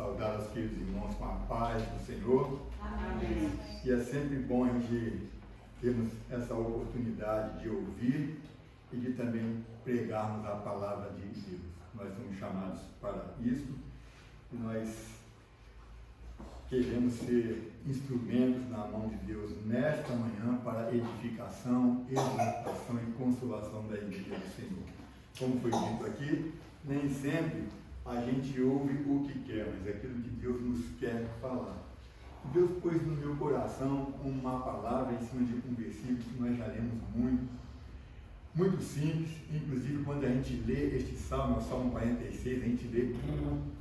saudar os queridos irmãos com a paz do Senhor. Amém. E é sempre bom a gente termos essa oportunidade de ouvir e de também pregarmos a palavra de Deus. Nós somos chamados para isso e nós queremos ser instrumentos na mão de Deus nesta manhã para edificação, exaltação e consolação da igreja do Senhor. Como foi dito aqui, nem sempre a gente ouve o que quer, mas é aquilo que Deus nos quer falar. Deus pôs no meu coração uma palavra em cima de um versículo que nós já lemos muito simples. Inclusive, quando a gente lê este salmo, o Salmo 46, a gente lê,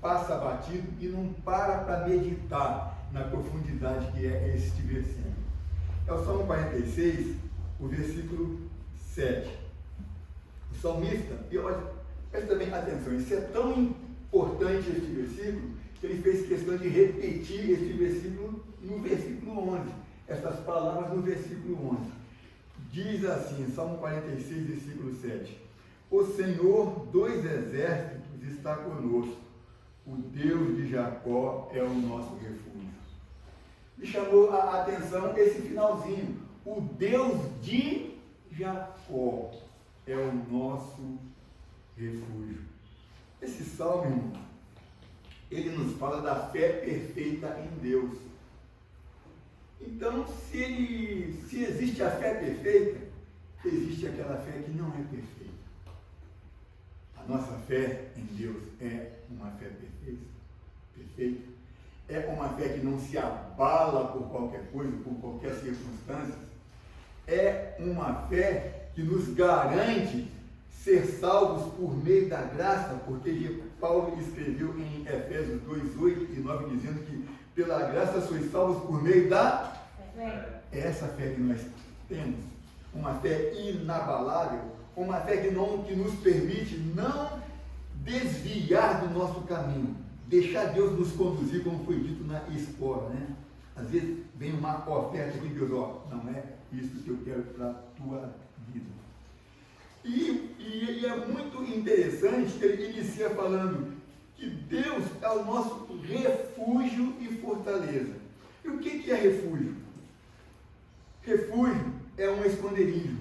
passa batido e não para meditar na profundidade que é este versículo. É o Salmo 46, o versículo 7. O salmista, e olha, presta bem atenção, isso é tão importante este versículo, que ele fez questão de repetir este versículo no versículo 11, essas palavras no versículo 11. Diz assim, Salmo 46, versículo 7, o Senhor dos exércitos está conosco, o Deus de Jacó é o nosso refúgio. Me chamou a atenção esse finalzinho, o Deus de Jacó é o nosso refúgio. Esse salmo, irmão, ele nos fala da fé perfeita em Deus. Então, se existe a fé perfeita, existe aquela fé que não é perfeita. A nossa fé em Deus é uma fé perfeita. É uma fé que não se abala por qualquer coisa, por qualquer circunstância. É uma fé que nos garante ser salvos por meio da graça, porque Paulo escreveu em Efésios 2, 8 e 9, dizendo que pela graça sois salvos por meio da fé. É essa fé que nós temos, uma fé inabalável, uma fé que nos permite não desviar do nosso caminho, deixar Deus nos conduzir, como foi dito na escola, né? Às vezes vem uma oferta de Deus, não é isso que eu quero para a tua vida. E é muito interessante que ele inicia falando que Deus é o nosso refúgio e fortaleza. E o que é refúgio? Refúgio é um esconderijo.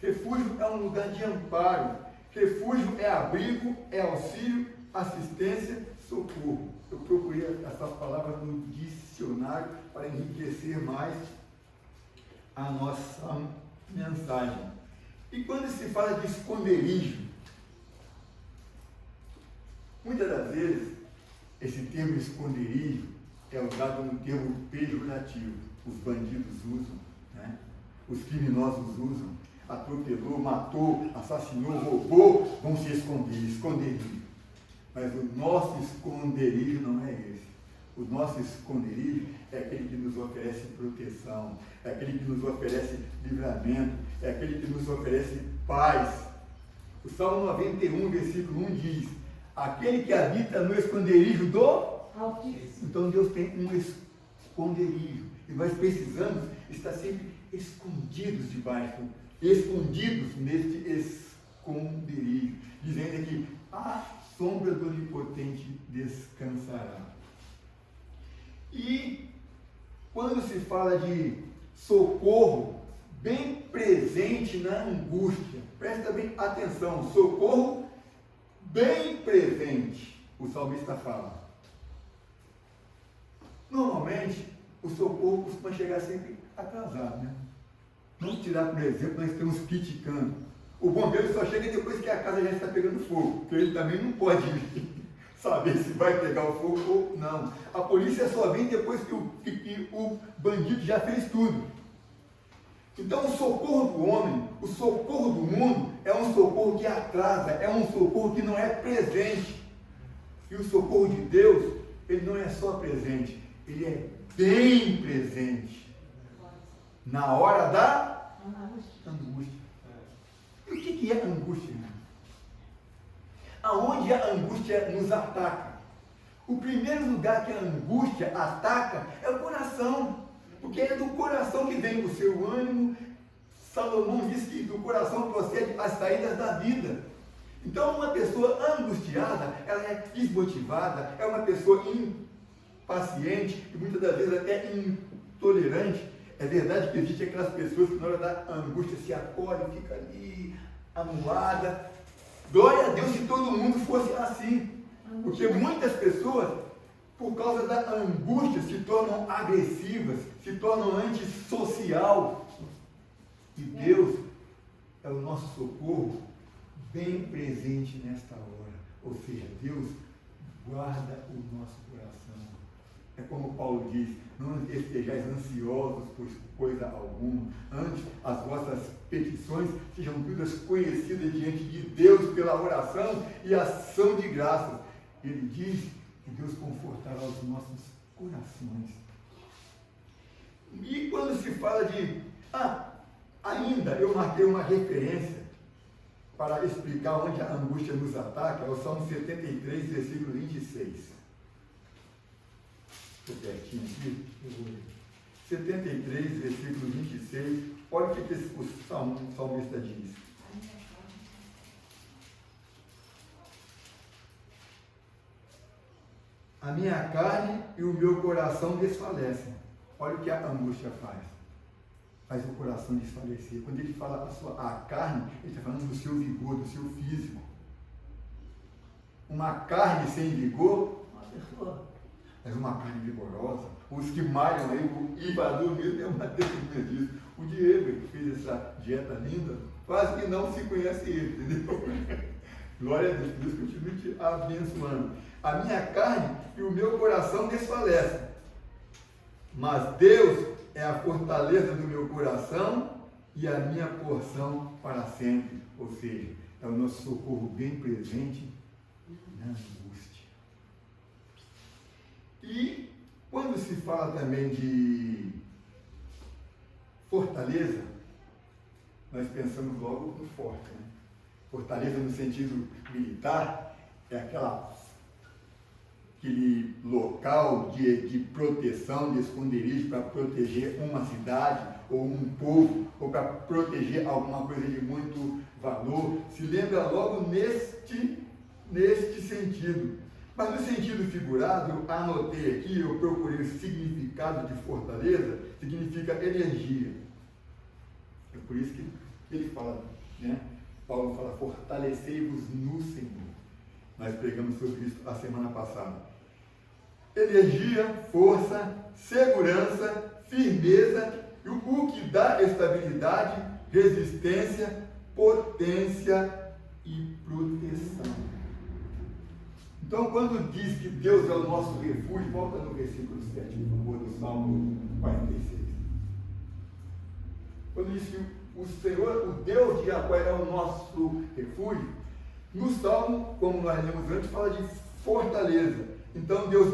Refúgio é um lugar de amparo. Refúgio é abrigo, é auxílio, assistência, socorro. Eu procurei essas palavras no dicionário para enriquecer mais a nossa mensagem. E quando se fala de esconderijo, muitas das vezes esse termo esconderijo é usado no termo pejorativo. Os bandidos usam, né? Os criminosos usam. Atropelou, matou, assassinou, roubou, vão se esconder, esconderijo. Mas o nosso esconderijo não é esse. O nosso esconderijo é aquele que nos oferece proteção, é aquele que nos oferece livramento, é aquele que nos oferece paz. O Salmo 91, versículo 1 diz, aquele que habita no esconderijo do Altíssimo. Então Deus tem um esconderijo e nós precisamos estar sempre escondidos neste esconderijo, dizendo que a sombra do Onipotente descansará. E quando se fala de socorro bem presente na angústia, presta bem atenção, socorro bem presente, o salmista fala. Normalmente, o socorro costuma chegar sempre atrasado, né? Vamos tirar, por exemplo, nós temos criticando. O bombeiro só chega depois que a casa já está pegando fogo, porque ele também não pode saber se vai pegar o fogo ou não. A polícia só vem depois que o bandido já fez tudo. Então o socorro do homem, o socorro do mundo, é um socorro que atrasa, é um socorro que não é presente. E o socorro de Deus, ele não é só presente, ele é bem presente. Na hora da angústia. E o que é angústia, irmão? Aonde a angústia nos ataca? O primeiro lugar que a angústia ataca é o coração, porque é do coração que vem o seu ânimo. Salomão diz que do coração procede as saídas da vida. Então, uma pessoa angustiada, ela é desmotivada, é uma pessoa paciente e muitas das vezes até intolerante. É verdade que existe aquelas pessoas que na hora da angústia se acolhem, fica ali, amuada. Glória a Deus se todo mundo fosse assim. Porque muitas pessoas, por causa da angústia, se tornam agressivas, se tornam antissocial. E Deus é o nosso socorro bem presente nesta hora. Ou seja, Deus guarda o nosso coração. É como Paulo diz, não estejais ansiosos por coisa alguma, antes as vossas petições sejam todas conhecidas diante de Deus pela oração e ação de graças. Ele diz que Deus confortará os nossos corações. E quando se fala de... ainda eu marquei uma referência para explicar onde a angústia nos ataca, é o Salmo 73, versículo 26. Estou pertinho aqui, eu vou ler. 73, versículo 26, olha o que o salmista diz. A minha carne e o meu coração desfalecem. Olha o que a angústia faz. Faz o coração desfalecer. Quando ele fala a carne, ele está falando do seu vigor, do seu físico. Uma carne sem vigor, uma pessoa, mas uma carne vigorosa. Os que malham aí, o Ivadu mesmo é uma testemunha disso. O Diego, que fez essa dieta linda, quase que não se conhece ele, entendeu? Glória a Deus, Deus continue te abençoando. A minha carne e o meu coração desfalecem, mas Deus é a fortaleza do meu coração e a minha porção para sempre. Ou seja, é o nosso socorro bem presente na angústia. E quando se fala também de fortaleza, nós pensamos logo no forte, né? Fortaleza no sentido militar é aquele local de proteção, de esconderijo para proteger uma cidade ou um povo, ou para proteger alguma coisa de muito valor. Se lembra logo neste sentido. Mas no sentido figurado, eu anotei aqui, eu procurei o significado de fortaleza, significa energia. É por isso que ele fala, né? Paulo fala, fortalecei-vos no Senhor. Nós pregamos sobre isso a semana passada. Energia, força, segurança, firmeza, e o que dá estabilidade, resistência, potência e proteção. Então, quando diz que Deus é o nosso refúgio, volta no versículo 7, por favor, do Salmo 46. Quando diz que o Senhor, o Deus de Jacó é o nosso refúgio, no Salmo, como nós lemos antes, fala de fortaleza. Então Deus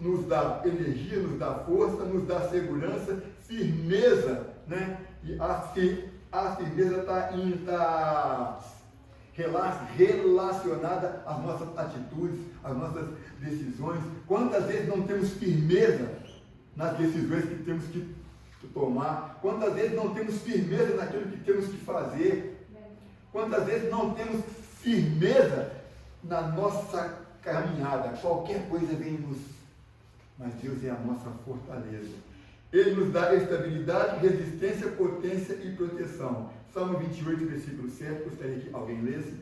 nos dá energia, nos dá força, nos dá segurança, firmeza, né? E a firmeza está relacionada às nossas atitudes, às nossas decisões. Quantas vezes não temos firmeza nas decisões que temos que tomar? Quantas vezes não temos firmeza naquilo que temos que fazer? Quantas vezes não temos firmeza na nossa caminhada? Qualquer coisa vem nos... Mas Deus é a nossa fortaleza. Ele nos dá estabilidade, resistência, potência e proteção. Salmo 28, versículo 7, gostaria que alguém lesse.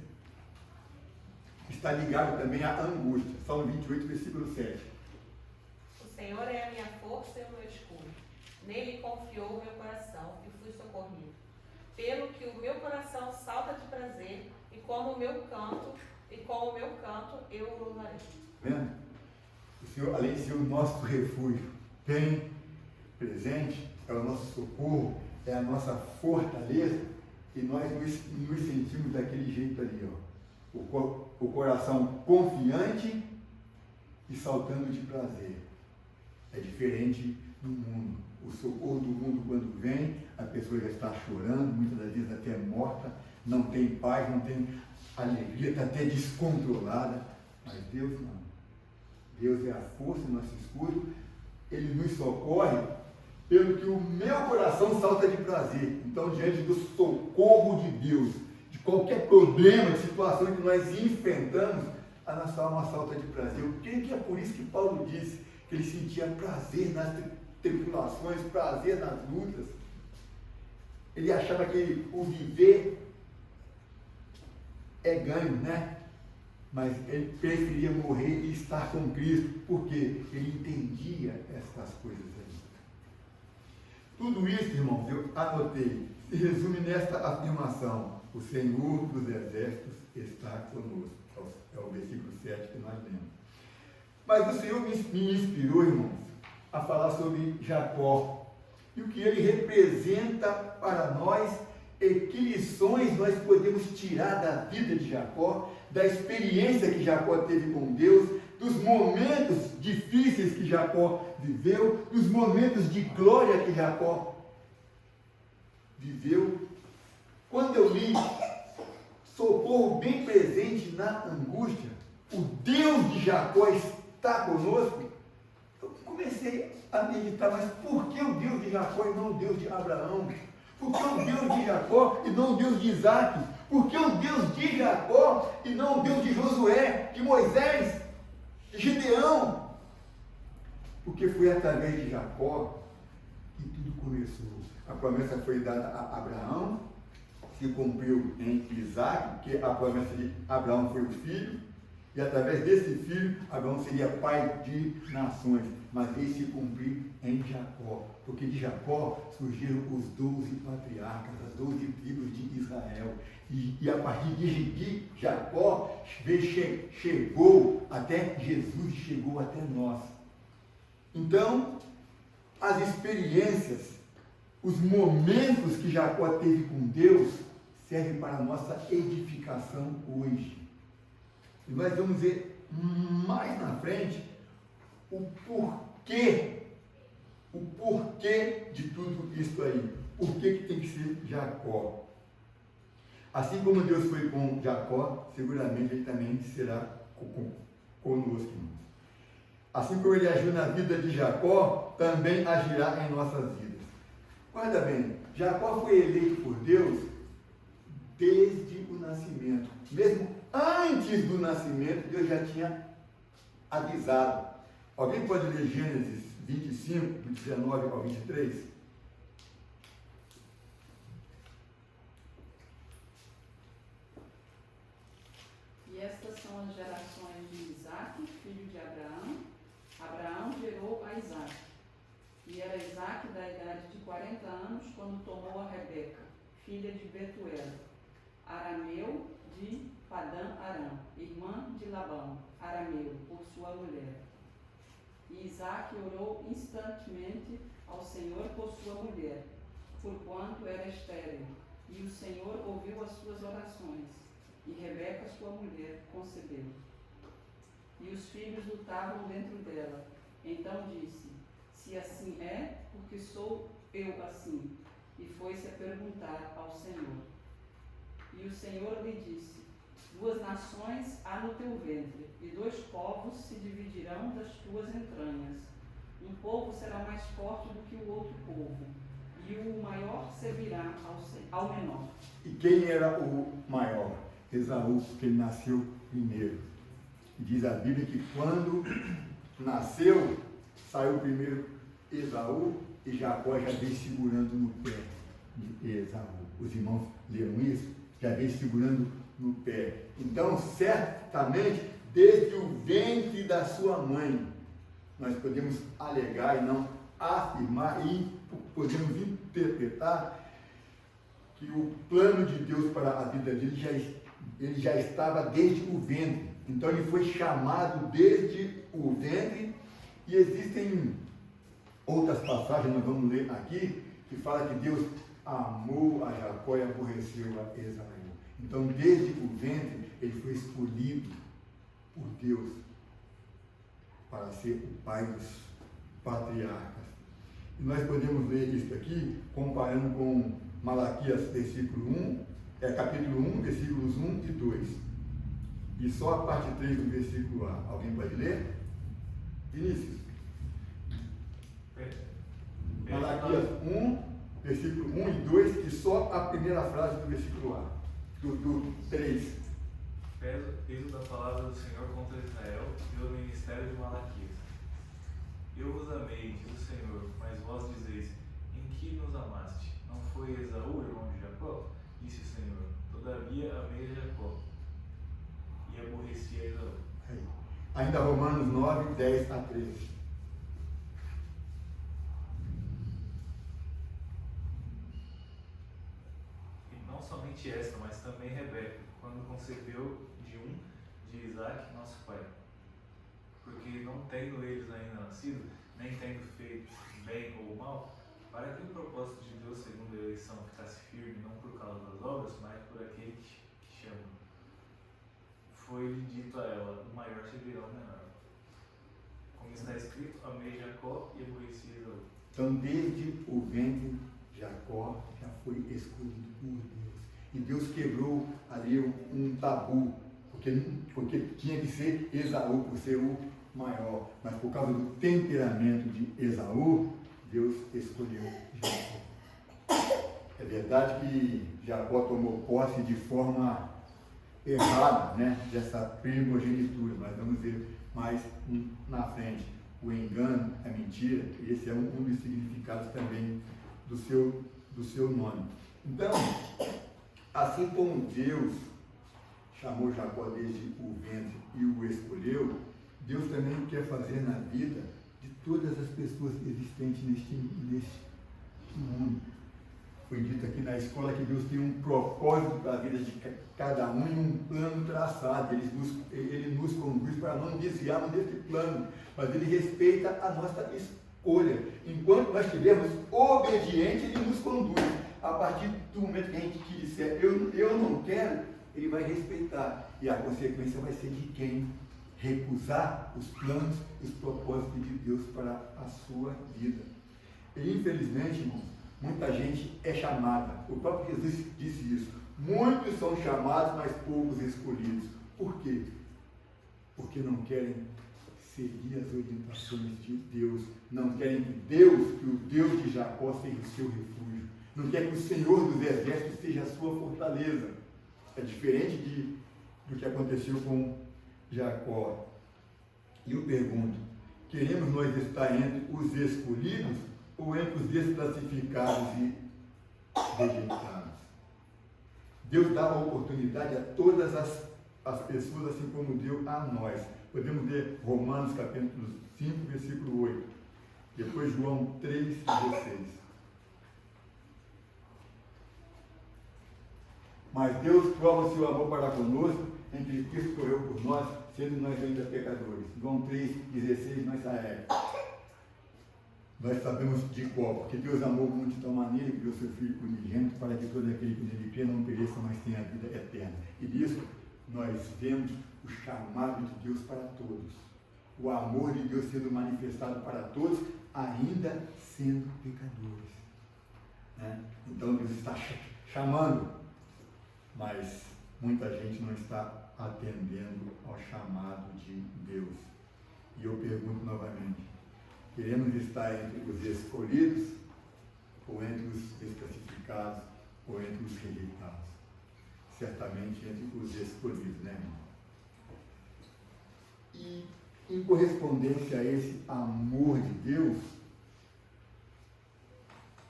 Está ligado também à angústia. Salmo 28, versículo 7. O Senhor é a minha força e o meu escudo. Nele confiou o meu coração e fui socorrido. Pelo que o meu coração salta de prazer e com o meu canto eu o louvarei. Vendo? O Senhor, além de ser o nosso refúgio bem presente, é o nosso socorro, é a nossa fortaleza, e nós nos sentimos daquele jeito ali, ó. O coração confiante e saltando de prazer. É diferente do mundo. O socorro do mundo, quando vem, a pessoa já está chorando, muitas das vezes até morta, não tem paz, não tem alegria, está até descontrolada. Mas Deus não. Deus é a força do nosso escudo, Ele nos socorre, pelo que o meu coração salta de prazer. Então, diante do socorro de Deus, de qualquer problema, de situação que nós enfrentamos, a nossa alma salta de prazer. Eu creio que é por isso que Paulo disse que ele sentia prazer nas tribulações, prazer nas lutas. Ele achava que o viver é ganho, né? Mas ele preferia morrer e estar com Cristo, porque ele entendia essas coisas aí. Tudo isso, irmãos, eu anotei, se resume nesta afirmação: o Senhor dos Exércitos está conosco. É o versículo 7 que nós lemos. Mas o Senhor me inspirou, irmãos, a falar sobre Jacó e o que ele representa para nós e que lições nós podemos tirar da vida de Jacó, da experiência que Jacó teve com Deus, dos momentos difíceis que Jacó viveu, dos momentos de glória que Jacó viveu. Quando eu li socorro bem presente na angústia, o Deus de Jacó está conosco, eu comecei a meditar, mas por que o Deus de Jacó e não o Deus de Abraão? Por que o Deus de Jacó e não o Deus de Isaac? Por que o Deus de Jacó e não o Deus de Josué, de Moisés, de Gideão? Porque foi através de Jacó que tudo começou. A promessa foi dada a Abraão, se cumpriu em Isaac, porque a promessa de Abraão foi o filho, e através desse filho, Abraão seria pai de nações, mas veio se cumprir em Jacó, porque de Jacó surgiram os 12 patriarcas, as 12 tribos de Israel, e a partir de Jacó chegou até Jesus, chegou até nós. Então, as experiências, os momentos que Jacó teve com Deus, servem para a nossa edificação hoje. E nós vamos ver mais na frente o porquê de tudo isso aí. Por que tem que ser Jacó? Assim como Deus foi com Jacó, seguramente Ele também será conosco. Assim como Ele agiu na vida de Jacó, também agirá em nossas vidas. Guarda bem, Jacó foi eleito por Deus desde o nascimento. Mesmo antes do nascimento, Deus já tinha avisado. Alguém pode ler Gênesis 25, do 19 ao 23? E estas são as gerações de Isaque, filho de Abraão. Abraão gerou a Isaque. E era Isaque da idade de 40 anos quando tomou a Rebeca, filha de Betuel, arameu de Padã-Arã, irmã de Labão, arameu, por sua mulher. E Isaque orou instantemente ao Senhor por sua mulher, porquanto era estéril, e o Senhor ouviu as suas orações, e Rebeca, sua mulher, concebeu. E os filhos lutavam dentro dela. Então disse: se assim é, porque sou eu assim? E foi-se a perguntar ao Senhor. E o Senhor lhe disse: 2 nações há no teu ventre, e 2 povos se dividirão das tuas entranhas. Um povo será mais forte do que o outro povo, e o maior servirá ao menor. E quem era o maior? Esaú, porque ele nasceu primeiro. E diz a Bíblia que quando nasceu, saiu primeiro Esaú, e Jacó já veio segurando no pé de Esaú. Os irmãos leram isso? Já veio segurando no pé. Então, certamente, desde o ventre da sua mãe, nós podemos alegar e não afirmar, e podemos interpretar que o plano de Deus para a vida dele ele já estava desde o ventre. Então, ele foi chamado desde o ventre, e existem outras passagens, nós vamos ler aqui, que fala que Deus amou a Jacó e aborreceu a Esaú. Então, desde o ventre, ele foi escolhido por Deus para ser o pai dos patriarcas. E nós podemos ler isso aqui, comparando com Malaquias, capítulo 1, versículos 1 e 2. E só a parte 3 do versículo A. Alguém pode ler? Vinícius. Malaquias 1, versículo 1 e 2, e só a primeira frase do versículo A. Do 3. Peso da palavra do Senhor contra Israel pelo ministério de Malaquias. Eu vos amei, diz o Senhor, mas vós dizeis, em que nos amaste? Não foi Esaú, irmão de Jacó? Disse o Senhor, todavia amei a Jacó e aborreci a Esaú. Ainda Romanos 9, 10 a 13. E não somente esta, mas também Rebeca, quando concebeu de Isaac, nosso pai. Porque não tendo eles ainda nascido, nem tendo feito bem ou mal, para que o propósito de Deus segundo a eleição ficasse firme, não por causa das obras, mas por aquele que chama. Foi-lhe dito a ela, o maior servirá ao menor. Como está escrito, amei Jacó e aborreci Esaú. Então, desde o ventre, Jacó já foi escolhido por Deus. E Deus quebrou ali um tabu, porque tinha que ser Esaú, por ser o maior. Mas por causa do temperamento de Esaú, Deus escolheu Jacó. É verdade que Jacó tomou posse de forma errada, né, dessa primogenitura, mas vamos ver mais na frente. O engano, a mentira, esse é um dos significados também do seu nome. Então, assim como Deus chamou Jacó desde o ventre e o escolheu, Deus também quer fazer na vida de todas as pessoas existentes neste mundo. Foi dito aqui na escola que Deus tem um propósito para a vida de cada um e um plano traçado. Ele nos conduz para não desviarmos desse plano, mas Ele respeita a nossa escolha. Enquanto nós estivermos obedientes, Ele nos conduz. A partir do momento que a gente disser, eu não quero, Ele vai respeitar. E a consequência vai ser de quem recusar os planos e os propósitos de Deus para a sua vida. E infelizmente, irmãos, muita gente é chamada. O próprio Jesus disse isso. Muitos são chamados, mas poucos escolhidos. Por quê? Porque não querem seguir as orientações de Deus. Não querem que o Deus de Jacó, seja o seu refúgio. Não quer que o Senhor dos Exércitos seja a sua fortaleza. É diferente do que aconteceu com Jacó. E eu pergunto, queremos nós estar entre os escolhidos ou entre os desclassificados e rejeitados? Deus dá uma oportunidade a todas as pessoas, assim como deu a nós. Podemos ler Romanos capítulo 5, versículo 8. Depois João 3, 16. Mas Deus prova o seu amor para conosco, em que Cristo correu por nós, sendo nós ainda pecadores. João 3, 16, nós sabemos de qual, porque Deus amou o mundo de tal maneira que deu seu Filho unigênito para que todo aquele que nele crê não pereça, mas tenha a vida eterna. E disso nós vemos o chamado de Deus para todos. O amor de Deus sendo manifestado para todos, ainda sendo pecadores. Né? Então Deus está chamando, mas muita gente não está atendendo ao chamado de Deus. E eu pergunto novamente, queremos estar entre os escolhidos, ou entre os desclassificados, ou entre os rejeitados? Certamente entre os escolhidos, né, irmão? E em correspondência a esse amor de Deus,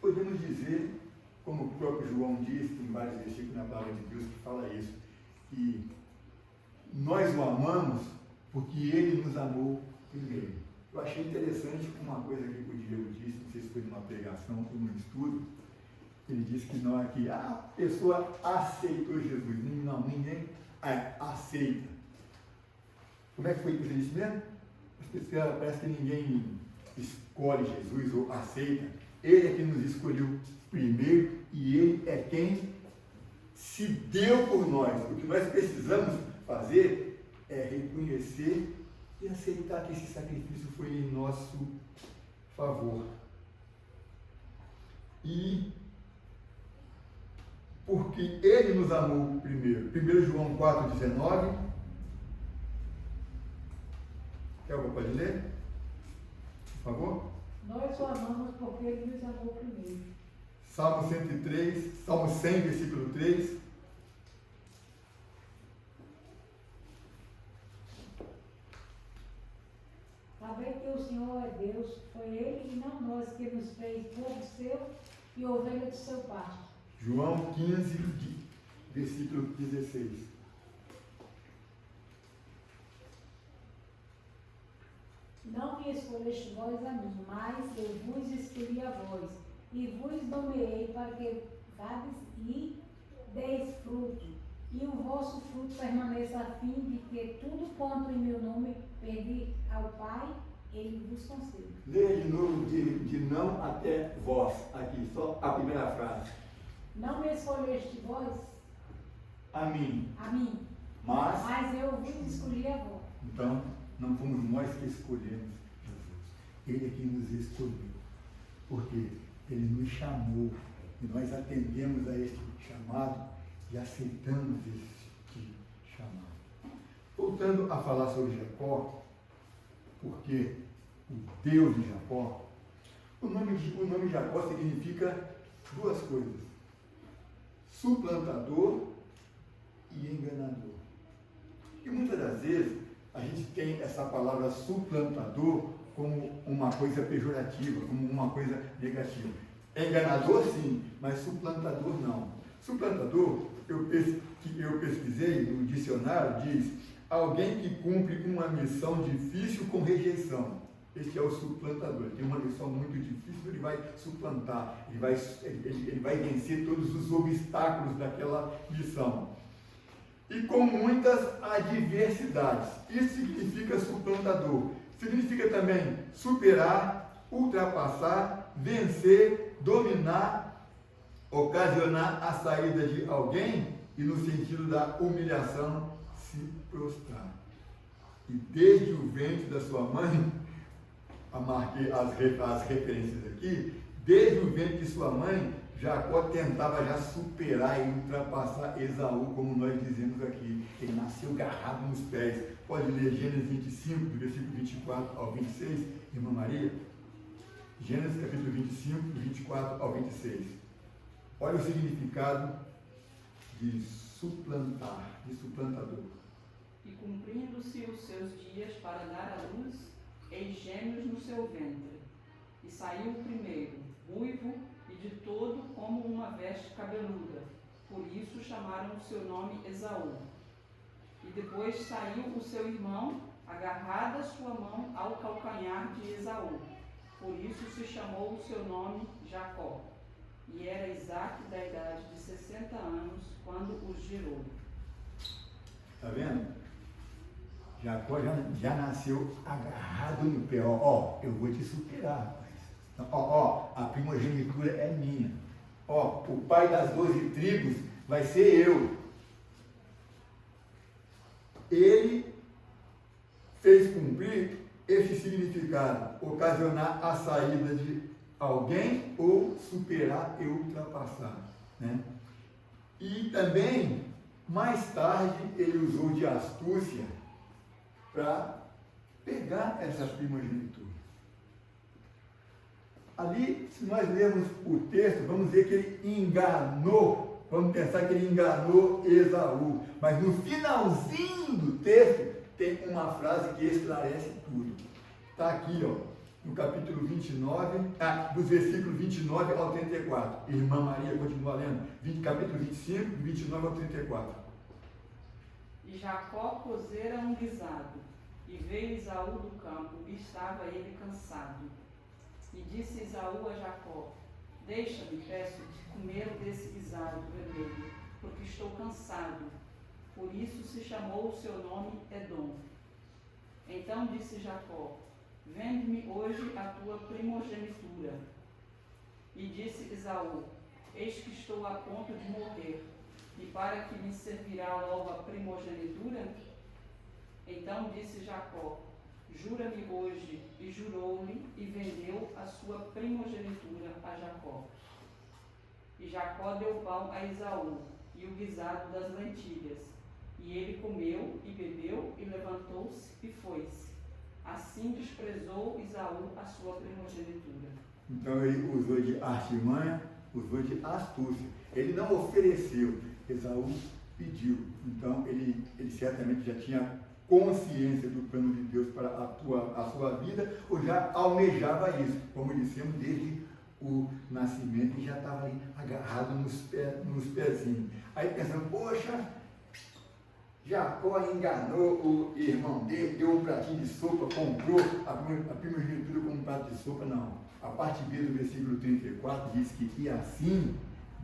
podemos dizer, como o próprio João diz, tem vários versículos na palavra de Deus que fala isso, que nós o amamos porque Ele nos amou primeiro. Eu achei interessante uma coisa que o Diego disse, não sei se foi numa pregação ou num estudo, ele disse que a pessoa aceitou Jesus, ninguém aceita. Como é que foi que você disse mesmo? As pessoas, parece que ninguém escolhe Jesus ou aceita. Ele é quem nos escolheu primeiro e Ele é quem se deu por nós. O que nós precisamos fazer é reconhecer e aceitar que esse sacrifício foi em nosso favor. E porque Ele nos amou primeiro. 1 João 4,19. Quer alguém pode ler? Por favor. Nós o amamos porque Ele nos amou primeiro. Salmo 100, versículo 3. Sabei que o Senhor Senhor é Deus, foi Ele e não nós que nos fez povo seu e ovelha do seu pasto. João 15, versículo 16. Não me escolheste vós a mim, mas eu vos escolhi a vós, e vos nomeei para que vades e deis fruto, e o vosso fruto permaneça, a fim de que tudo quanto em meu nome pedir ao Pai, Ele vos conceda. Leia de novo de não até vós, aqui, só a primeira frase. Não me escolheste vós A mim, a mim, mas, eu vos escolhi a vós. então, não fomos nós que escolhemos Jesus. Ele é quem nos escolheu. Porque Ele nos chamou e nós atendemos a este chamado e aceitamos este chamado. Voltando a falar sobre Jacó, porque o Deus de Jacó, o nome Jacó significa duas coisas: suplantador e enganador. E muitas das vezes a gente tem essa palavra suplantador como uma coisa pejorativa, como uma coisa negativa. Enganador sim, mas suplantador não. Suplantador, eu pesquisei no dicionário, diz alguém que cumpre uma missão difícil com rejeição. Este é o suplantador. Ele tem uma missão muito difícil, ele vai suplantar, ele vai vencer todos os obstáculos daquela missão. E com muitas adversidades. Isso significa suplantador. Significa também superar, ultrapassar, vencer, dominar, ocasionar a saída de alguém e, no sentido da humilhação, se prostrar. E desde o ventre da sua mãe, marquei as referências aqui, desde o ventre de sua mãe, Jacó tentava já superar e ultrapassar Esaú, como nós dizemos aqui. Ele nasceu agarrado nos pés. Pode ler Gênesis 25, do versículo 24 ao 26, irmã Maria? Gênesis capítulo 25, do 24 ao 26. Olha o significado de suplantar, de suplantador. E cumprindo-se os seus dias para dar à luz, eis gêmeos no seu ventre. E saiu o primeiro, ruivo e de todo como uma veste cabeluda. Por isso chamaram o seu nome Esaú. E depois saiu o seu irmão, agarrada sua mão ao calcanhar de Esaú. Por isso se chamou o seu nome Jacó. E era Isaque da idade de 60 anos, quando os gerou. Está vendo? Jacó já nasceu agarrado no pé. Ó, eu vou te superar, rapaz. Então, a primogenitura é minha. Ó, o pai das 12 tribos vai ser eu. Ele fez cumprir esse significado, ocasionar a saída de alguém ou superar e ultrapassar, né? E também, mais tarde, ele usou de astúcia para pegar essa primogenitura. Ali, se nós lermos o texto, vamos ver que ele enganou, vamos pensar que ele enganou Esaú. Mas no finalzinho do texto, tem uma frase que esclarece tudo. Está aqui, ó, no capítulo 29, dos versículos 29 ao 34. Irmã Maria continua lendo, capítulo 25, 29 ao 34. E Jacó cozera um guisado, e veio Esaú do campo, e estava ele cansado. E disse Esaú a Jacó: deixa-me, peço, de comer desse guisado vermelho, porque estou cansado. Por isso se chamou o seu nome Edom. Então disse Jacó: vende-me hoje a tua primogenitura. E disse Esaú: eis que estou a ponto de morrer, e para que me servirá logo a primogenitura? Então disse Jacó: jura-me hoje. E jurou-lhe, e vendeu a sua primogenitura a Jacó. E Jacó deu pão a Esaú, e o guisado das lentilhas. E ele comeu, e bebeu, e levantou-se, e foi-se. Assim desprezou Esaú a sua primogenitura. Então ele usou de artimanha, usou de astúcia. Ele não ofereceu, Esaú pediu. Então ele certamente já tinha consciência do plano de Deus para a sua vida, ou já almejava isso, como dissemos, desde o nascimento, e já estava ali agarrado nos pezinhos. Aí pensando, poxa, Jacó enganou o irmão dele, deu um pratinho de sopa, comprou a primogenitura com um prato de sopa. Não. A parte B do versículo 34 diz que e assim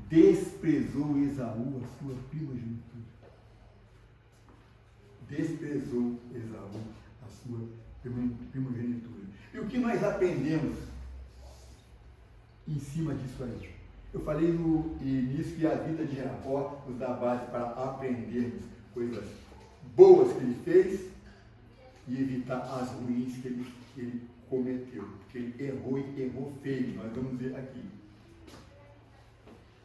desprezou Esaú a sua primogenitura. Desprezou Esaú a sua primogenitura. E o que nós aprendemos em cima disso aí? Eu falei no início que a vida de Jacó nos dá base para aprendermos coisas boas que ele fez e evitar as ruins que ele cometeu. Porque ele errou e errou feio, nós vamos ver aqui.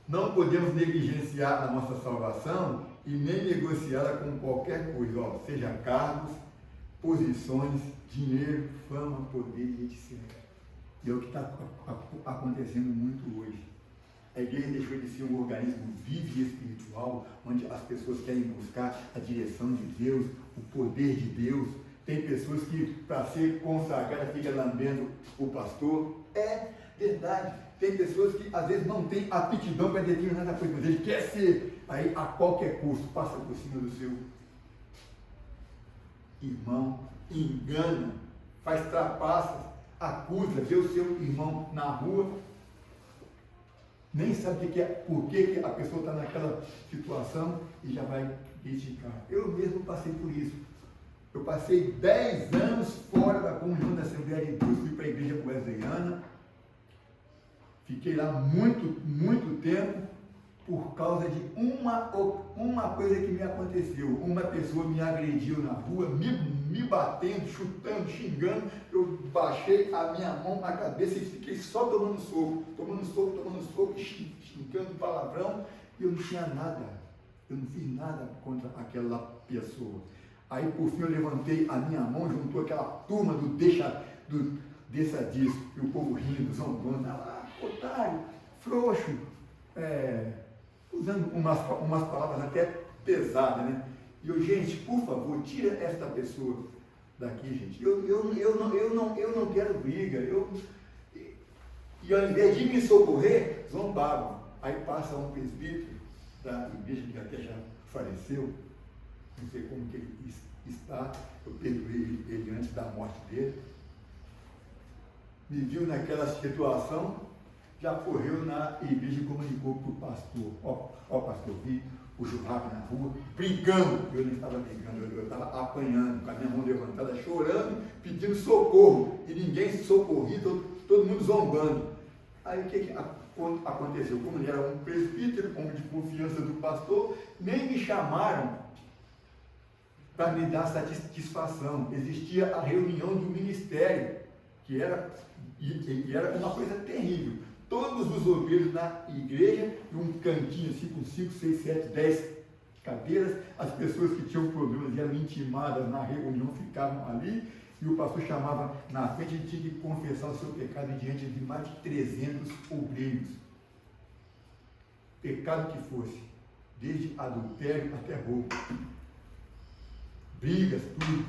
Não podemos negligenciar a nossa salvação e nem negociá-la com qualquer coisa, seja cargos, posições, dinheiro, fama, poder e etc. E é o que está acontecendo muito hoje. A igreja deixou de ser um organismo vivo e espiritual, onde as pessoas querem buscar a direção de Deus, o poder de Deus. Tem pessoas que, para ser consagrada, ficam lambendo o pastor. É verdade. Tem pessoas que, às vezes, não têm aptidão para determinada coisa, mas ele quer ser. Aí, a qualquer custo, passa por cima do seu irmão, engana, faz trapaças, acusa, vê o seu irmão na rua, nem sabe por que a pessoa está naquela situação e já vai criticar. Eu mesmo passei por isso. Eu passei 10 anos fora da comunhão da Assembleia de Deus. Fui para a igreja wesleyana, fiquei lá muito tempo por causa de uma coisa que me aconteceu. Uma pessoa me agrediu na rua, me batendo, chutando, xingando. Eu baixei a minha mão na cabeça e fiquei só tomando soco, xingando palavrão, e eu não tinha nada. Eu não fiz nada contra aquela pessoa. Aí, por fim, eu levantei a minha mão, juntou aquela turma do deixa disso, e o povo rindo, zombando, otário, frouxo, usando umas palavras até pesadas, né? E eu, gente, por favor, tira esta pessoa daqui, gente. Eu não quero briga. E ao invés de me socorrer, zombavam. Aí passa um presbítero da igreja que até já faleceu, não sei como que ele está, eu perdoei ele antes da morte dele, me viu naquela situação, já correu na igreja e comunicou para o pastor. Ó, pastor, vi o churrasco na rua, brincando. Eu não estava brincando, eu estava apanhando, com a minha mão levantada, chorando, pedindo socorro. E ninguém se socorria, todo mundo zombando. Aí o que aconteceu? Como ele era um presbítero, homem de confiança do pastor, nem me chamaram para me dar satisfação. Existia a reunião do ministério, que era uma coisa terrível. Todos os obreiros na igreja, num cantinho assim, com 5, 6, 7, 10 cadeiras, as pessoas que tinham problemas eram intimadas na reunião, ficavam ali, e o pastor chamava na frente e tinha que confessar o seu pecado diante de mais de 300 obreiros. Pecado que fosse, desde adultério até roubo, brigas, tudo.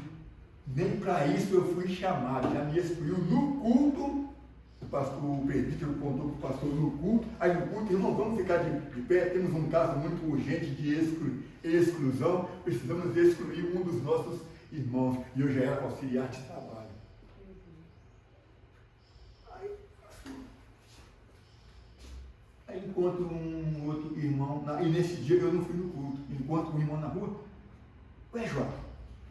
Nem para isso eu fui chamado, já me excluiu no culto. O presbítero contou para o pastor no culto, aí no culto, irmão, vamos ficar de pé, temos um caso muito urgente de exclusão, precisamos excluir um dos nossos irmãos, e eu já era auxiliar de trabalho. Aí encontro um outro irmão, e nesse dia eu não fui no culto, encontro um irmão na rua, ué, João,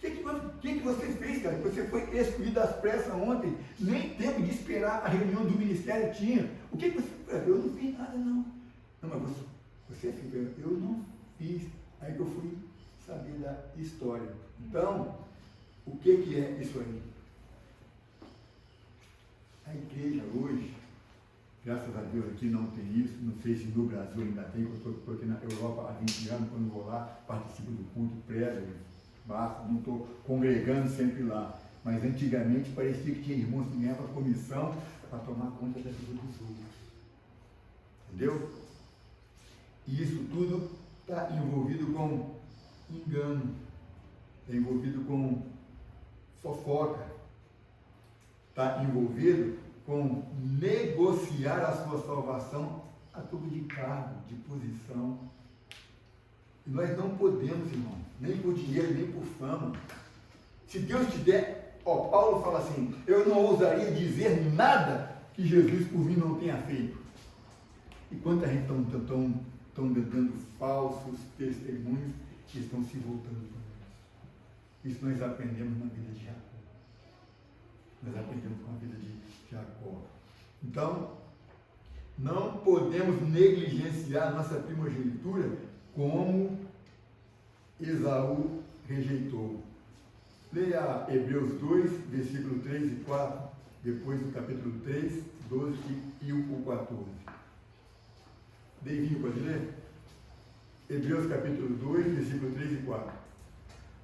o que você fez, cara? Você foi excluído das pressas ontem, nem tempo de esperar a reunião do ministério tinha. O que você fez? Eu não fiz nada, não. Não, mas você fez? Eu não fiz. Aí que eu fui saber da história. Então, o que é isso aí? A igreja hoje, graças a Deus aqui não tem isso, não sei se no Brasil ainda tem, eu estou aqui na Europa há 20 anos, quando vou lá, participo do culto, prezo, basta, não estou congregando sempre lá. Mas antigamente parecia que tinha irmãos que ganhavam comissão para tomar conta da vida dos outros. Entendeu? E isso tudo está envolvido com engano, está envolvido com fofoca, está envolvido com negociar a sua salvação a tudo de cargo, de posição. E nós não podemos, irmão, nem por dinheiro, nem por fama. Se Deus te der, Paulo fala assim, eu não ousaria dizer nada que Jesus por mim não tenha feito. E quanta gente estão dando falsos testemunhos que estão se voltando para nós. Isso nós aprendemos na vida de Jacó. Nós aprendemos com a vida de Jacó. Então, não podemos negligenciar a nossa primogenitura como Esaú rejeitou. Leia Hebreus 2, versículo 3 e 4, depois do capítulo 3, 12 e o 14. Deivinho, pode ler? Hebreus capítulo 2, versículo 3 e 4.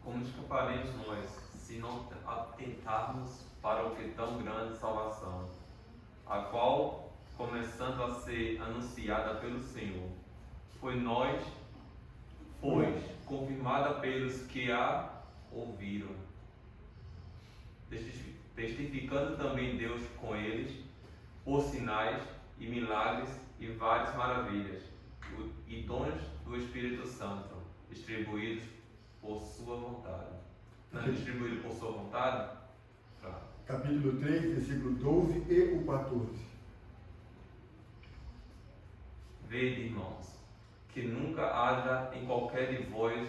Como escaparemos nós, se não atentarmos para o que tão grande salvação, a qual, começando a ser anunciada pelo Senhor, foi confirmada pelos que a ouviram, testificando também Deus com eles, por sinais e milagres e várias maravilhas, e dons do Espírito Santo, distribuídos por sua vontade. Não é distribuído por sua vontade? Capítulo 3, versículo 12 e o 14. Vede, irmãos, que nunca haja em qualquer de vós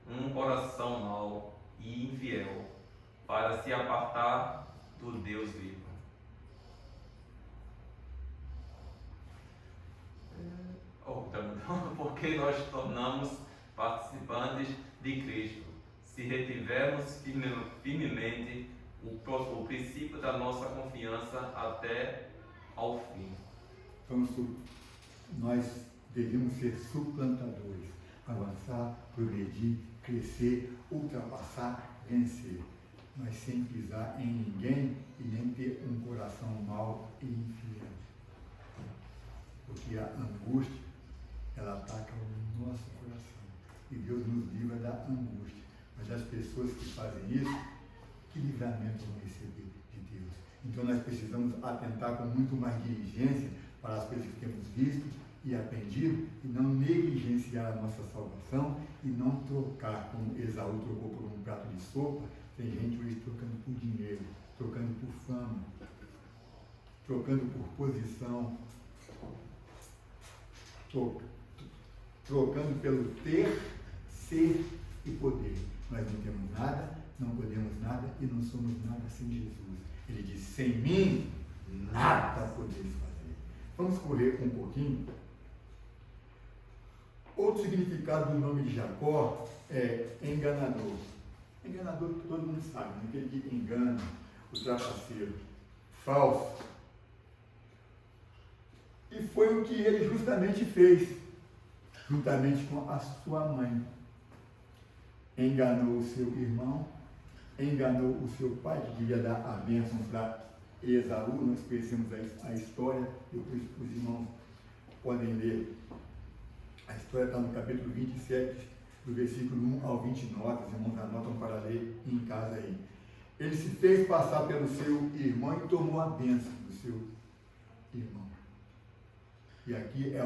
um coração mau e infiel, para se apartar do Deus vivo. Porque nós tornamos participantes de Cristo, se retivermos firmemente o princípio da nossa confiança até ao fim. Nós devemos ser suplantadores, avançar, progredir, crescer, ultrapassar, vencer, mas sem pisar em ninguém e nem ter um coração mau e infiel. Porque a angústia, ela ataca o nosso coração. E Deus nos livra da angústia. Mas as pessoas que fazem isso, que livramento vão receber de Deus? Então nós precisamos atentar com muito mais diligência para as coisas que temos visto e aprendido, e não negligenciar a nossa salvação, e não trocar, como Esaú trocou por um prato de sopa. Tem gente hoje trocando por dinheiro, trocando por fama, trocando por posição, trocando pelo ter, ser e poder. Nós não temos nada, não podemos nada e não somos nada sem Jesus. Ele diz, sem mim, nada podeis fazer. Vamos correr um pouquinho. Outro significado do nome de Jacó é enganador. Enganador todo mundo sabe, né? Aquele que engana, o trapaceiro, falso. E foi o que ele justamente fez, juntamente com a sua mãe. Enganou o seu irmão, enganou o seu pai, que queria dar a bênção para Esaú. Nós conhecemos a história, depois os irmãos podem ler. A história está no capítulo 27, do versículo 1 ao 29, os irmãos anotam para ler em casa aí. Ele se fez passar pelo seu irmão e tomou a bênção do seu irmão. E aqui é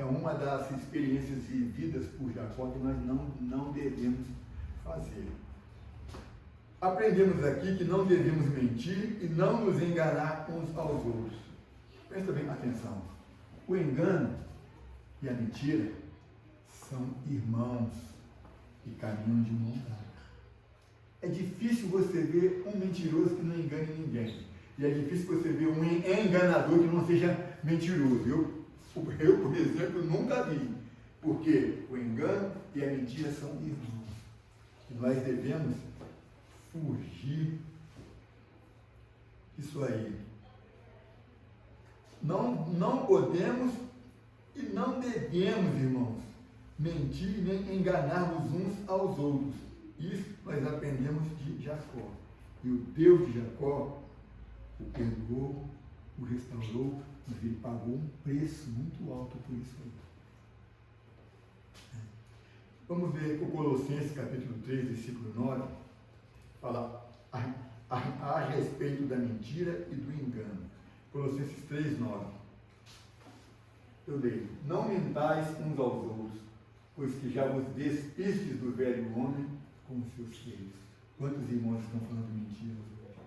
uma das experiências vividas por Jacó que nós não devemos fazer. Aprendemos aqui que não devemos mentir e não nos enganar uns aos outros. Presta bem atenção. O engano e a mentira são irmãos e caminham de mão dada. É difícil você ver um mentiroso que não engane ninguém. E é difícil você ver um enganador que não seja mentiroso. Eu, por exemplo, nunca vi. Porque o engano e a mentira são irmãos. E nós devemos fugir disso aí. Não podemos e não devemos, irmãos, mentir nem enganar-nos uns aos outros. Isso nós aprendemos de Jacó. E o Deus de Jacó o perdoou, o restaurou, mas ele pagou um preço muito alto por isso aí. Vamos ver o Colossenses capítulo 3, versículo 9. Fala a respeito da mentira e do engano. Colossenses 3:9. Eu leio: não mentais uns aos outros, pois que já vos despistes do velho homem com os seus feitos. Quantos irmãos estão falando mentiras hoje?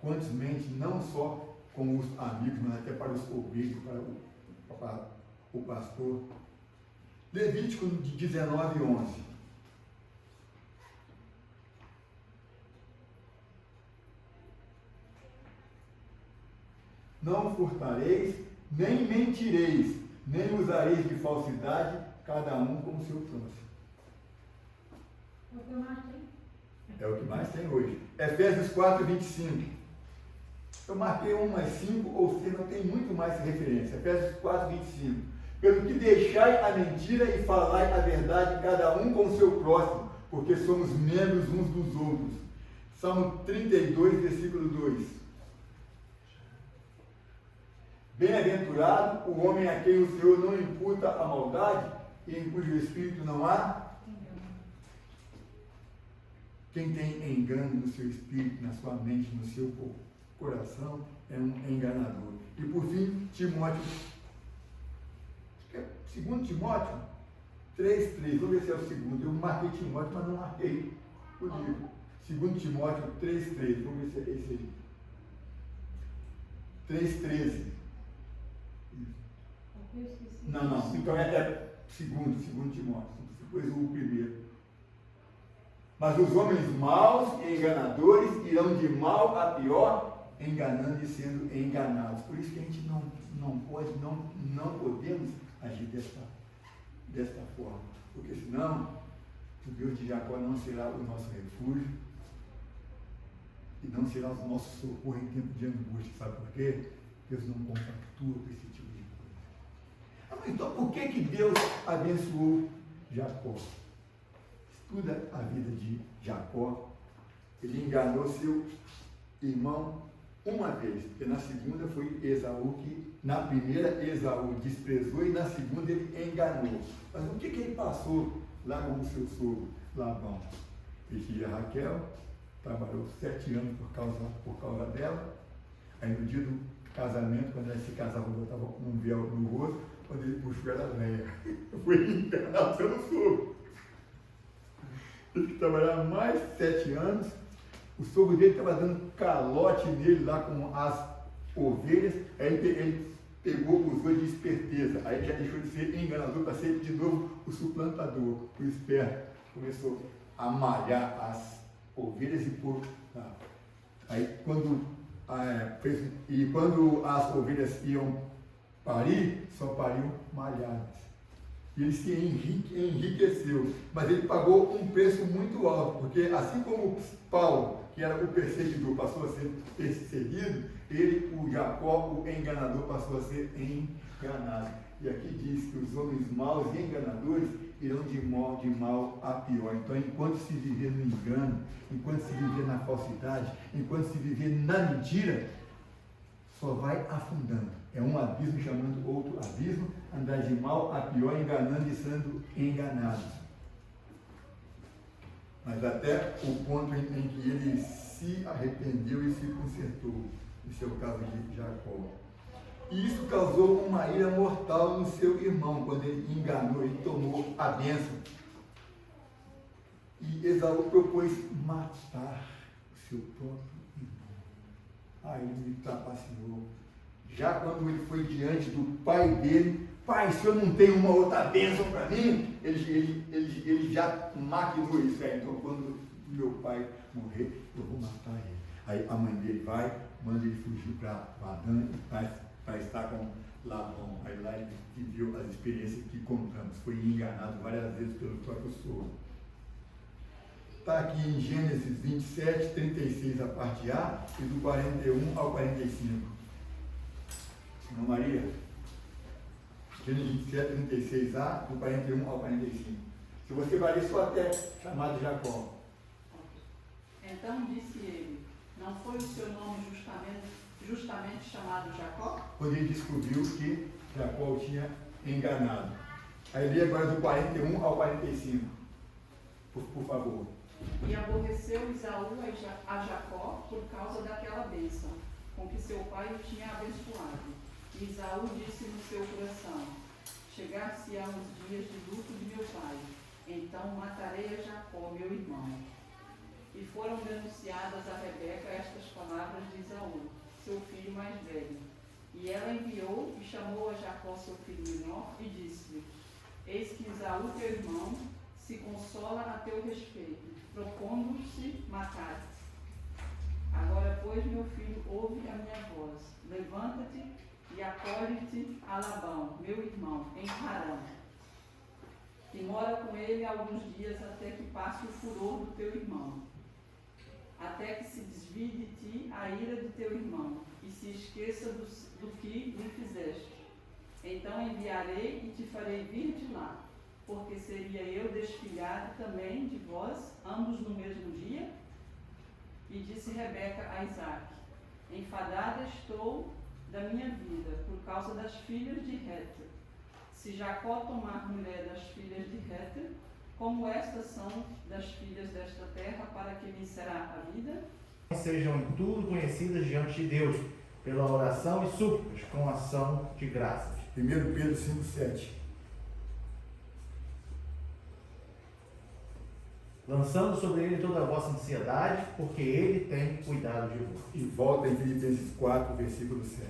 Quantos mentem não só com os amigos, mas até para os obreiros, para o pastor? Levítico 19:11. Não furtareis, nem mentireis, nem usareis de falsidade, cada um com o seu próximo. O que mais tem? É o que mais tem hoje. Efésios 4:25. Eu marquei umas 5, ou seja, não tem muito mais referência. Efésios 4:25. Pelo que deixai a mentira e falai a verdade, cada um com o seu próximo, porque somos membros uns dos outros. Salmo 32, versículo 2. Bem-aventurado o homem a quem o Senhor não imputa a maldade e em cujo espírito não há. Quem tem engano no seu espírito, na sua mente, no seu coração, é um enganador. E por fim, Timóteo, 2 Timóteo 3:3, vamos ver se é o segundo. Eu marquei Timóteo, mas não marquei o livro. 2 Timóteo 3:3, vamos ver se é esse aí. 3:13. Não, então é segundo Timóteo, depois o primeiro. Mas os homens maus e enganadores irão de mal a pior, enganando e sendo enganados. Por isso que a gente não podemos agir desta forma. Porque senão, o Deus de Jacó não será o nosso refúgio e não será o nosso socorro em tempo de angústia. Sabe por quê? Deus não compactua com esse tipo de coisa. Então, por que Deus abençoou Jacó? Estuda a vida de Jacó. Ele enganou seu irmão uma vez, porque na segunda foi Esaú que, na primeira Esaú desprezou e na segunda ele enganou. Mas o que ele passou lá com o seu sogro, Labão? Ele tinha Raquel, trabalhou 7 anos por causa dela. Aí no dia do casamento, quando ela se casava, ela estava com um véu no rosto, quando ele puxou ela velha. Foi enganado pelo sogro. Teve que trabalhar mais 7 anos. O sogro dele estava dando calote nele lá com as ovelhas. Aí ele pegou, usou de esperteza. Aí ele já deixou de ser enganador para ser de novo o suplantador, o esperto. Começou a malhar as ovelhas e pôr. Aí quando as ovelhas iam parir, só pariam malhadas. E ele se enriqueceu, mas ele pagou um preço muito alto, porque assim como Paulo, que era o perseguidor, passou a ser perseguido, o Jacó, o enganador, passou a ser enganado. E aqui diz que os homens maus e enganadores irão de mal a pior. Então, enquanto se viver no engano, enquanto se viver na falsidade, enquanto se viver na mentira, só vai afundando. É um abismo chamando outro abismo, andar de mal a pior, enganando e sendo enganado. Mas até o ponto em que ele se arrependeu e se consertou. Esse é o caso de Jacó. E isso causou uma ira mortal no seu irmão, quando ele enganou, ele tomou a bênção. E Esaú propôs matar o seu próprio irmão. Aí ele trapaceou. Já quando ele foi diante do pai dele, pai, se eu não tenho uma outra bênção para mim, ele já maquinou isso. Então, quando meu pai morrer, eu vou matar ele. Aí a mãe dele vai, manda ele fugir para Padã para estar com Labão. Aí lá ele viveu as experiências que contamos. Foi enganado várias vezes pelo próprio sogro. Está aqui em Gênesis 27, 36 a parte A e do 41 ao 45. Ana Maria, Gênesis 27, 36a, do 41 ao 45. Se você vai ler só até chamado Jacó. Então disse ele, não foi o seu nome justamente chamado Jacó? Quando ele descobriu que Jacó o tinha enganado. Aí lê agora do 41 ao 45. Por favor. E aborreceu Esaú a Jacó por causa daquela bênção, com que seu pai o tinha abençoado. E Esaú disse no seu coração: chegar-se-ão os dias de luto de meu pai, então matarei a Jacó, meu irmão. E foram denunciadas a Rebeca estas palavras de Esaú, seu filho mais velho. E ela enviou e chamou a Jacó, seu filho menor, e disse-lhe: eis que Esaú, teu irmão, se consola a teu respeito, propondo-se matar-te. Agora, pois, meu filho, ouve a minha voz. Levanta-te e acolhe-te a Labão, meu irmão, em Harã. E mora com ele alguns dias até que passe o furor do teu irmão, até que se desvie de ti a ira de teu irmão, e se esqueça do que lhe fizeste. Então enviarei e te farei vir de lá, porque seria eu desfilhado também de vós, ambos no mesmo dia? E disse Rebeca a Isaque: enfadada estou da minha vida, por causa das filhas de Réter. Se Jacó tomar mulher das filhas de Réter, como estas são das filhas desta terra, para que lhe será a vida? Sejam em tudo conhecidas diante de Deus, pela oração e súplicas, com ação de graças. 1 Pedro 5,7. Lançando sobre ele toda a vossa ansiedade, porque ele tem cuidado de vós. E volta em Filipenses 4, versículo 7.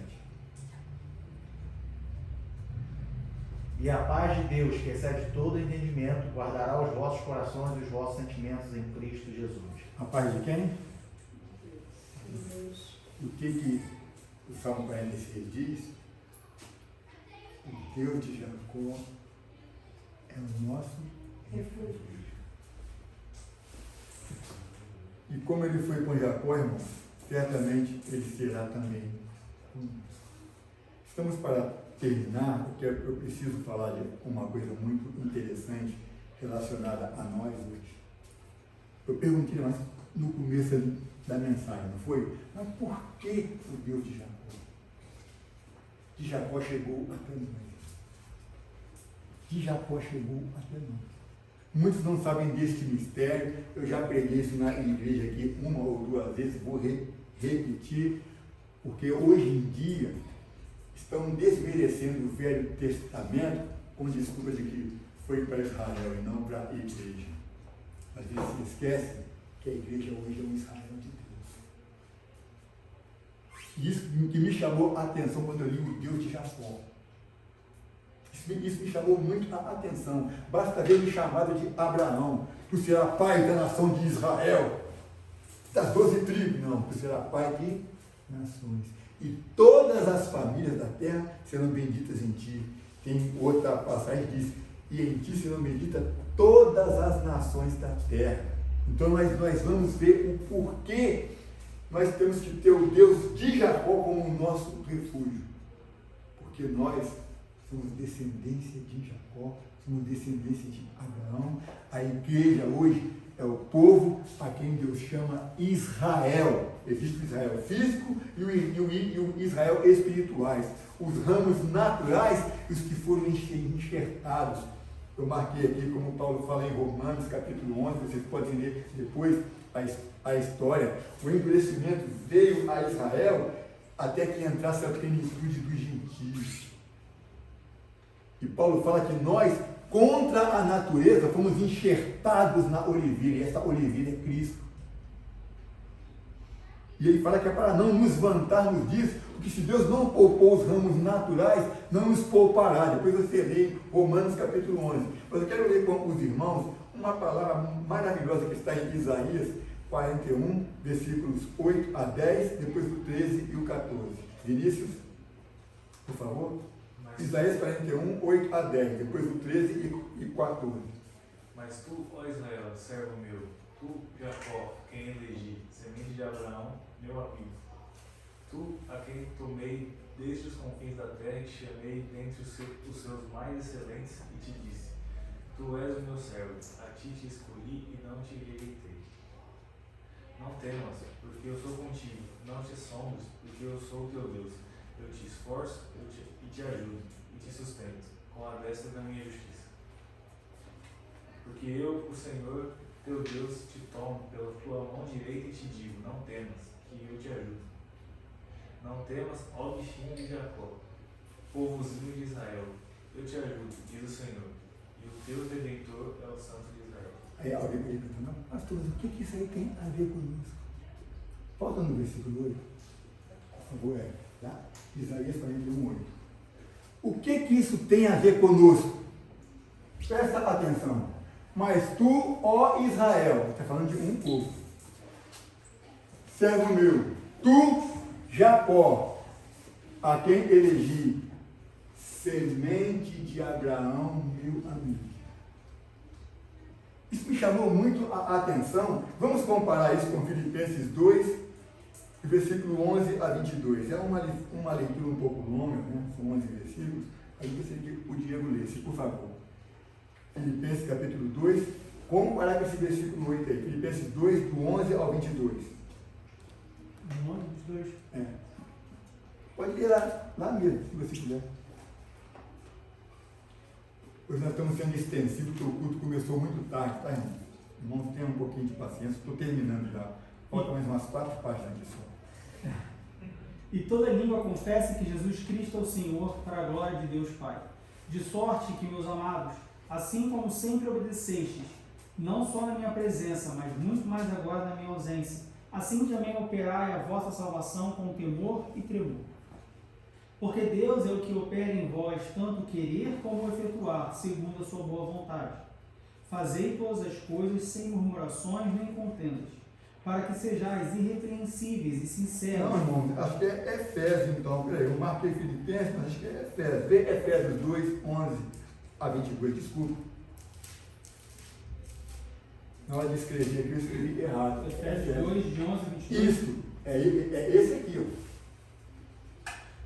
E a paz de Deus, que excede todo entendimento, guardará os vossos corações e os vossos sentimentos em Cristo Jesus. A paz de quem? O que o Salmo 46 diz? O Deus de Jacó é o nosso refúgio. E como ele foi com Jacó, irmãos, certamente ele será também conosco. Estamos para terminar, porque eu preciso falar de uma coisa muito interessante relacionada a nós hoje. Eu perguntei mas no começo da mensagem, não foi? Mas por que o Deus de Jacó? De Jacó chegou até nós. De Jacó chegou até nós. Muitos não sabem deste mistério. Eu já preguei isso na igreja aqui uma ou duas vezes, vou repetir, porque hoje em dia estão desmerecendo o Velho Testamento com desculpa de que foi para Israel e não para a igreja. Mas eles se esquecem que a igreja hoje é um Israel de Deus. Isso que me chamou a atenção quando eu li o Deus de Jacó. Isso me chamou muito a atenção. Basta ver o chamado de Abraão: tu serás pai da nação de Israel, das 12 tribos. Não, tu serás pai de nações. E todas as famílias da terra serão benditas em ti. Tem outra passagem que diz: e em ti serão benditas todas as nações da terra. Então nós vamos ver o porquê nós temos que ter o Deus de Jacó como o nosso refúgio. Porque nós somos descendência de Jacó, somos descendência de Abraão. A igreja hoje é o povo a quem Deus chama Israel. Existe o Israel físico e o Israel espirituais. Os ramos naturais e os que foram enxertados. Eu marquei aqui, como Paulo fala em Romanos, capítulo 11, vocês podem ler depois a história. O endurecimento veio a Israel até que entrasse a plenitude dos gentios. E Paulo fala que nós, contra a natureza, fomos enxertados na oliveira, e essa oliveira é Cristo. E ele fala que é para não nos vantarmos disso, porque se Deus não poupou os ramos naturais, não nos poupará. Depois você lê Romanos capítulo 11. Mas eu quero ler com os irmãos uma palavra maravilhosa que está em Isaías 41, versículos 8 a 10, depois o 13 e o 14. Vinícius, por favor. Isaías 41, 8 a 10, depois o 13 e 14. Mas tu, ó Israel, servo meu, tu, Jacó, quem elegi, semente de Abraão, meu amigo, tu, a quem tomei desde os confins da terra e te chamei dentre os seus mais excelentes e te disse: tu és o meu servo, a ti te escolhi e não te rejeitei. Não temas, porque eu sou contigo, não te assombres, porque eu sou o teu Deus. Eu te esforço e te ajudo, e te sustento, com a destra da minha justiça. Porque eu, o Senhor, teu Deus te toma pela tua mão direita e te digo, não temas, que eu te ajudo. Não temas, ó bichinho de Jacó, povozinho de Israel, eu te ajudo, diz o Senhor, e o teu Redentor é o Santo de Israel. Aí alguém pergunta, não, pastor, mas o que isso aí tem a ver conosco? Volta no versículo 8, por favor, tá? Isaías 41:8. O que isso tem a ver conosco? Presta atenção. Mas tu, ó Israel, está falando de um povo, servo meu, tu, Jacó, a quem elegi, semente de Abraão, meu amigo. Isso me chamou muito a atenção. Vamos comparar isso com Filipenses 2, versículo 11 a 22. É uma leitura um pouco longa, né? São 11 versículos. Aí eu gostaria que o Diego lesse, por favor. Filipenses capítulo 2, comparar com esse versículo 8 aí. Filipenses 2, do 11 ao 22. 11, 22. É. Pode ler lá mesmo, se você quiser. Pois nós estamos sendo extensivos, porque o culto começou muito tarde, tá, irmão? Irmãos, tenham um pouquinho de paciência, estou terminando já. Faltam mais umas 4 páginas aqui só. E toda língua confesse que Jesus Cristo é o Senhor, para a glória de Deus Pai. De sorte que, meus amados, assim como sempre obedecestes, não só na minha presença, mas muito mais agora na minha ausência, assim também operai a vossa salvação com temor e tremor. Porque Deus é o que opera em vós tanto querer como efetuar, segundo a sua boa vontade. Fazei todas as coisas sem murmurações nem contendas, para que sejais irrepreensíveis e sinceros. Não, irmão, acho que é Efésios então. Peraí, eu marquei Filipenses, mas acho que é Efésios. Vê Efésios 2, 11 a 22, desculpa. Na hora de escrever aqui, eu escrevi errado. Efésios 2, de 11 a 22. Isso, é esse aqui, ó.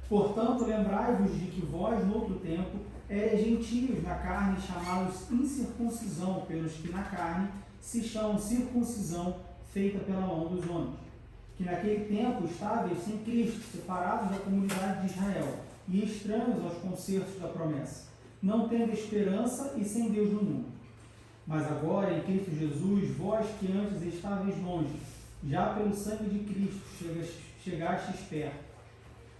Portanto, lembrai-vos de que vós, no outro tempo, eres gentios na carne, chamados incircuncisão, pelos que na carne se chamam circuncisão, feita pela mão dos homens. Que naquele tempo estáveis sem Cristo, separados da comunidade de Israel, e estranhos aos concertos da promessa, não tendo esperança e sem Deus no mundo. Mas agora, em Cristo Jesus, vós que antes estáveis longe, já pelo sangue de Cristo chegastes perto.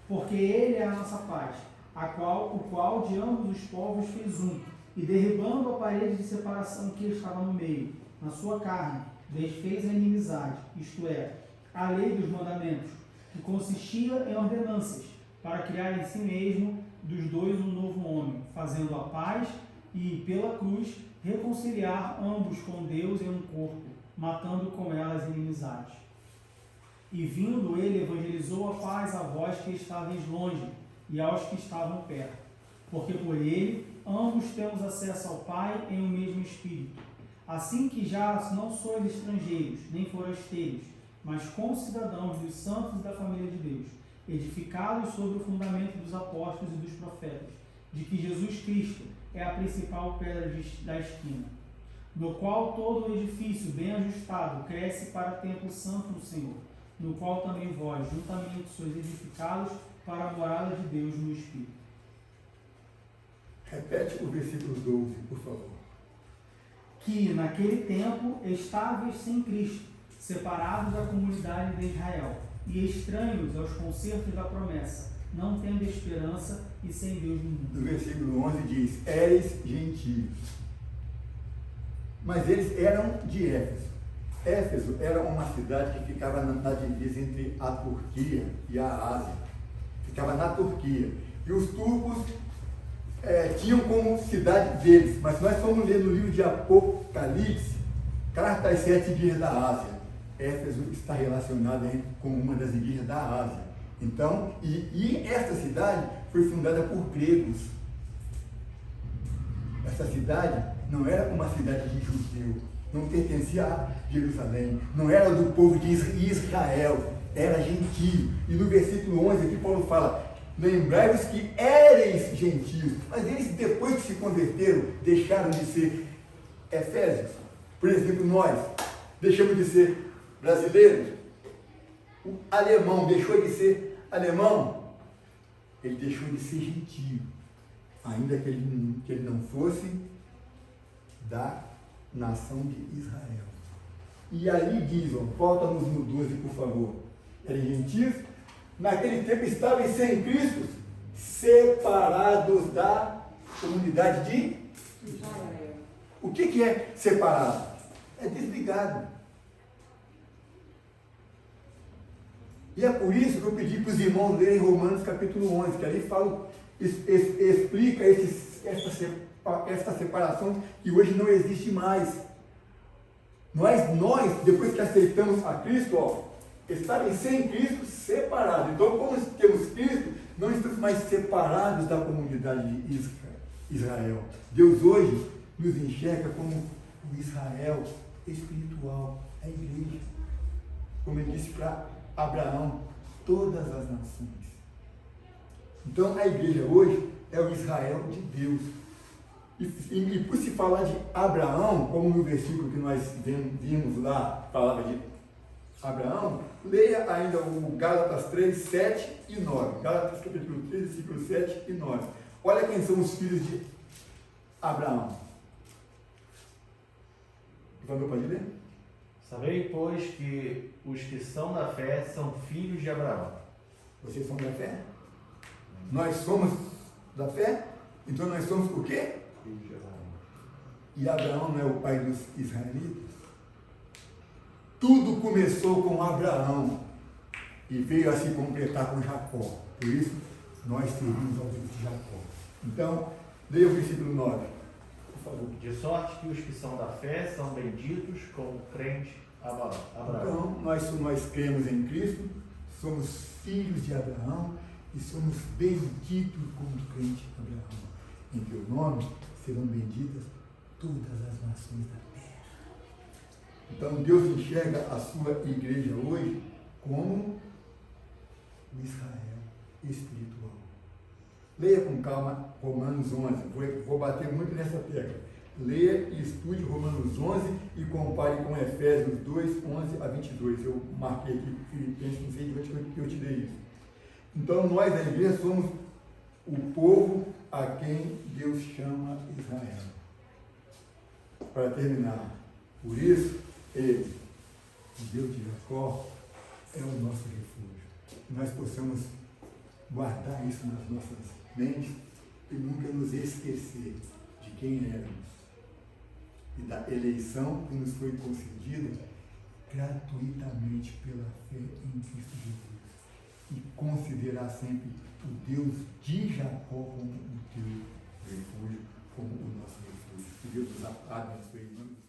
Porque Ele é a nossa paz, o qual de ambos os povos fez um, e derribando a parede de separação que estava no meio, na sua carne, desfez a inimizade, isto é, a lei dos mandamentos, que consistia em ordenanças, para criar em si mesmo dos dois um novo homem, fazendo a paz e, pela cruz, reconciliar ambos com Deus em um corpo, matando com elas inimizades. E vindo ele, evangelizou a paz a vós que estáveis longe e aos que estavam perto, porque por ele ambos temos acesso ao Pai em um mesmo Espírito. Assim que já não sois estrangeiros, nem forasteiros, mas concidadãos dos santos e da família de Deus, edificados sobre o fundamento dos apóstolos e dos profetas, de que Jesus Cristo é a principal pedra da esquina, no qual todo o edifício bem ajustado cresce para templo santo no Senhor, no qual também vós, juntamente, sois edificados para a morada de Deus no Espírito. Repete o versículo 12, por favor. Que, naquele tempo, estáveis sem Cristo, separados da comunidade de Israel, e estranhos aos concertos da promessa, não tendo esperança e sem Deus no mundo. No versículo 11 diz, éreis gentios. Mas eles eram de Éfeso. Éfeso era uma cidade que ficava na divisa entre a Turquia e a Ásia. Ficava na Turquia. E os turcos tinham como cidade deles. Mas nós fomos ler no livro de Apocalipse, carta às 7 igrejas da Ásia. Éfeso está relacionada com uma das igrejas da Ásia. Então, e esta cidade foi fundada por gregos. Essa cidade não era uma cidade de judeu, não pertencia a Jerusalém, não era do povo de Israel, era gentio. E no versículo 11 aqui Paulo fala, lembrai-vos que éreis gentios, mas eles depois que se converteram, deixaram de ser efésios. Por exemplo, nós deixamos de ser brasileiros, o alemão deixou de ser alemão, ele deixou de ser gentio, ainda que ele não fosse da nação de Israel. E ali diz, ó, volta-nos no 12, por favor. Eram gentios, naquele tempo estavam sem Cristo, separados da comunidade de Israel. O que é separado? É desligado. E é por isso que eu pedi para os irmãos lerem Romanos capítulo 11, que ali fala, explica essa separação que hoje não existe mais. Nós, depois que aceitamos a Cristo, ó, estarem sem Cristo, separados. Então, como temos Cristo, não estamos mais separados da comunidade de Israel. Deus hoje nos enxerga como o Israel espiritual, a igreja. Como ele disse para Abraão, todas as nações. Então, a igreja hoje é o Israel de Deus. E por se falar de Abraão, como no versículo que nós vimos lá, falava de Abraão, leia ainda o Gálatas 3, 7 e 9. Gálatas capítulo 3, versículo 7 e 9. Olha quem são os filhos de Abraão. Valeu para ler? Sabei, pois, que os que são da fé são filhos de Abraão. Vocês são da fé? Nós somos da fé? Então nós somos o quê? Filhos de Abraão. E Abraão não é o pai dos israelitas? Tudo começou com Abraão e veio a se completar com Jacó. Por isso, nós servimos ao Deus de Jacó. Então, leia o versículo 9, por favor. De sorte que os que são da fé são benditos com o crente Abraão. Então, nós cremos em Cristo, somos filhos de Abraão e somos benditos como o crente Abraão. Em teu nome serão benditas todas as nações da terra. Então, Deus enxerga a sua igreja hoje como o Israel espiritual. Leia com calma Romanos 11. Vou bater muito nessa tecla. Leia e estude Romanos 11 e compare com Efésios 2, 11 a 22. Eu marquei aqui Filipenses, não sei de onde eu tirei isso. Então, nós, a igreja, somos o povo a quem Deus chama Israel. Para terminar, por isso, Ele, o Deus de Jacó, é o nosso refúgio. Que nós possamos guardar isso nas nossas mentes e nunca nos esquecer de quem éramos e da eleição que nos foi concedida gratuitamente pela fé em Cristo Jesus. E considerar sempre o Deus de Jacó como o teu refúgio, como o nosso refúgio. Que Deus nos abençoe em nome de